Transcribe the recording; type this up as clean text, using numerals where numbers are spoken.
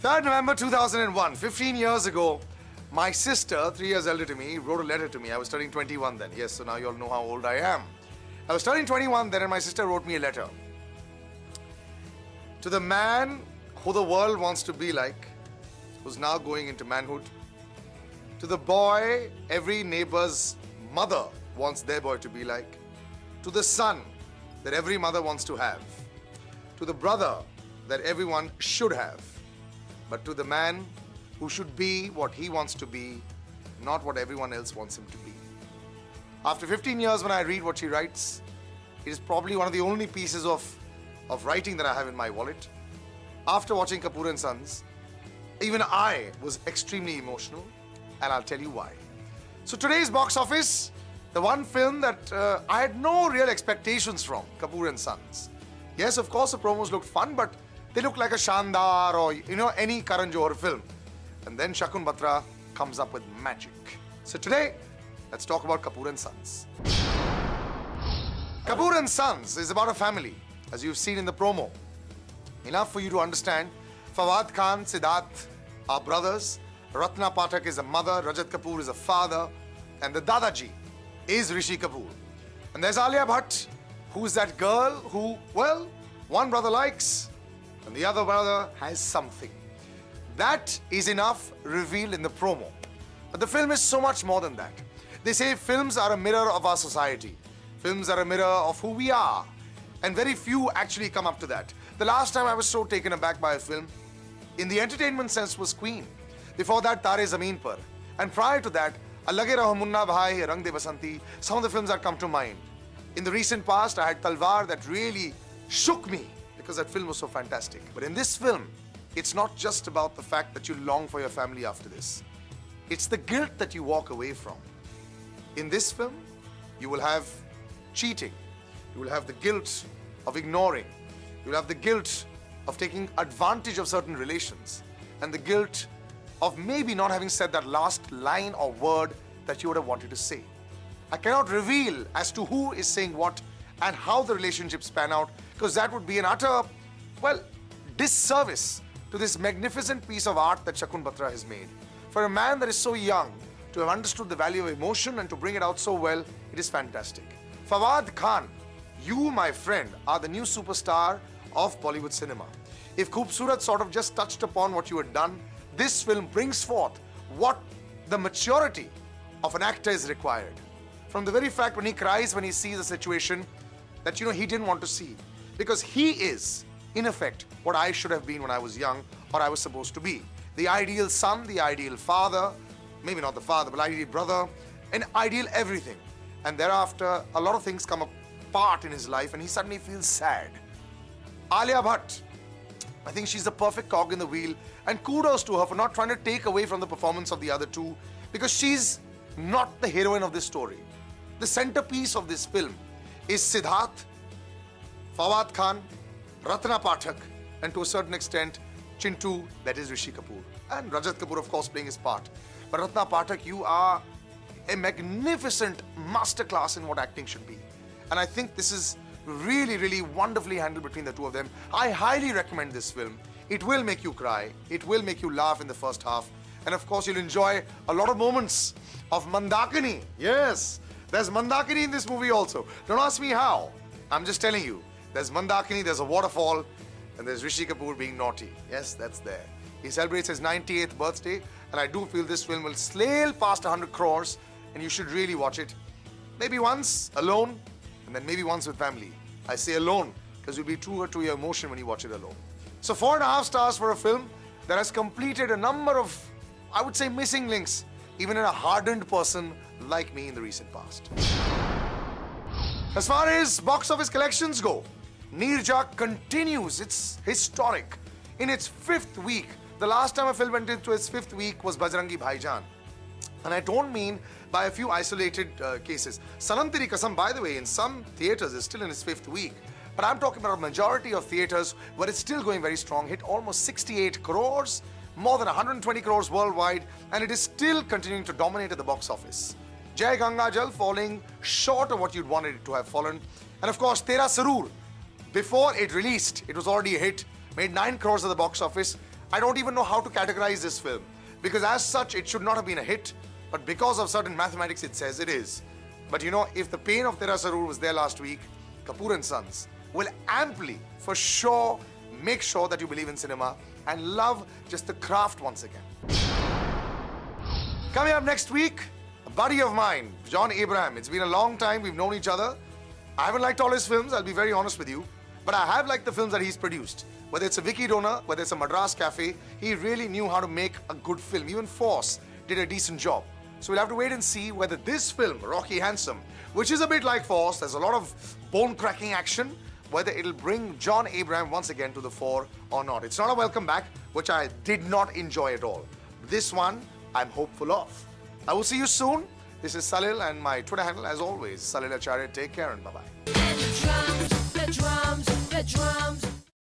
3rd November 2001, 15 years ago, my sister, 3 years elder to me, wrote a letter to me. I was turning 21 then. Yes, so now you all know how old I am. I was turning 21 then and my sister wrote me a letter. To the man who the world wants to be like, who's now going into manhood. To the boy every neighbor's mother wants their boy to be like. To the son that every mother wants to have. To the brother that everyone should have. But to the man who should be what he wants to be, not what everyone else wants him to be. After 15 years when I read what she writes, it is probably one of the only pieces of writing that I have in my wallet. After watching Kapoor and Sons, even I was extremely emotional, and I'll tell you why. So today's box office, the one film that I had no real expectations from, Kapoor and Sons. Yes, of course, the promos looked fun, but they looked like a Shandar or, any Karan Johar film. And then Shakun Batra comes up with magic. So today, let's talk about Kapoor and Sons. Kapoor and Sons is about a family, as you've seen in the promo. Enough for you to understand. Fawad Khan, Siddharth are brothers. Ratna Pathak is a mother. Rajat Kapoor is a father. And the Dadaji is Rishi Kapoor. And there's Alia Bhatt, who's that girl who, well, one brother likes and the other brother has something. That is enough revealed in the promo. But the film is so much more than that. They say films are a mirror of our society. Films are a mirror of who we are. And very few actually come up to that. The last time I was so taken aback by a film, in the entertainment sense, was Queen. Before that, Tare Zameen Par. And prior to that, Alage Raho Munna Bhai, Rang De Basanti, some of the films that come to mind. In the recent past, I had Talwar that really shook me because that film was so fantastic. But in this film, it's not just about the fact that you long for your family after this. It's the guilt that you walk away from. In this film, you will have cheating. You will have the guilt of ignoring. You will have the guilt of taking advantage of certain relations. And the guilt of maybe not having said that last line or word that you would have wanted to say. I cannot reveal as to who is saying what and how the relationships pan out, because that would be an utter, well, disservice to this magnificent piece of art that Shakun Batra has made. For a man that is so young, to have understood the value of emotion and to bring it out so well, it is fantastic. Fawad Khan, you, my friend, are the new superstar of Bollywood cinema. If Khoobsurat sort of just touched upon what you had done, this film brings forth what the maturity of an actor is required. From the very fact when he cries when he sees a situation that, he didn't want to see. Because he is, in effect, what I should have been when I was young, or I was supposed to be. The ideal son, the ideal father, maybe not the father, but ideal brother, an ideal everything. And thereafter, a lot of things come apart in his life and he suddenly feels sad. Alia Bhatt, I think she's the perfect cog in the wheel, and kudos to her for not trying to take away from the performance of the other two, because she's not the heroine of this story. The centerpiece of this film is Siddharth, Fawad Khan, Ratna Pathak, and to a certain extent, Chintu, that is Rishi Kapoor. And Rajat Kapoor, of course, playing his part. But Ratna Pathak, you are a magnificent masterclass in what acting should be. And I think this is really, really wonderfully handled between the two of them. I highly recommend this film. It will make you cry. It will make you laugh in the first half. And of course, you'll enjoy a lot of moments of Mandakini. Yes, there's Mandakini in this movie also. Don't ask me how. I'm just telling you. There's Mandakini, there's a waterfall, and there's Rishi Kapoor being naughty. Yes, that's there. He celebrates his 98th birthday, and I do feel this film will sail past 100 crores, and you should really watch it. Maybe once, alone, and then maybe once with family. I say alone, because you'll be truer to your emotion when you watch it alone. So 4.5 stars for a film that has completed a number of, I would say, missing links, even in a hardened person like me in the recent past. As far as box office collections go, Neerja continues. It's historic. In its 5th week, the last time a film went into its 5th week was Bajrangi Bhaijaan. And I don't mean by a few isolated cases. Sanam Teri Kasam, by the way, in some theatres is still in its 5th week. But I'm talking about a majority of theatres where it's still going very strong. Hit almost 68 crores, more than 120 crores worldwide, and it is still continuing to dominate at the box office. Jai Ganga Jal falling short of what you'd wanted it to have fallen. And of course, Tera Sarur, before it released, it was already a hit, made 9 crores at the box office. I don't even know how to categorize this film, because as such it should not have been a hit, but because of certain mathematics it says it is. But you know, if the pain of Tera Sarur was there last week, Kapoor and Sons will amply, for sure, make sure that you believe in cinema and love just the craft once again. Coming up next week, a buddy of mine, John Abraham. It's been a long time, we've known each other. I haven't liked all his films, I'll be very honest with you, but I have liked the films that he's produced. Whether it's a Vicky Donor, whether it's a Madras Cafe, he really knew how to make a good film. Even Force did a decent job. So we'll have to wait and see whether this film, Rocky Handsome, which is a bit like Force, there's a lot of bone-cracking action, whether it'll bring John Abraham once again to the fore or not. It's not a welcome back, which I did not enjoy at all. This one, I'm hopeful of. I will see you soon. This is Salil, and my Twitter handle, as always, Salil Acharya. Take care and bye-bye. The drums, the drums, the drums.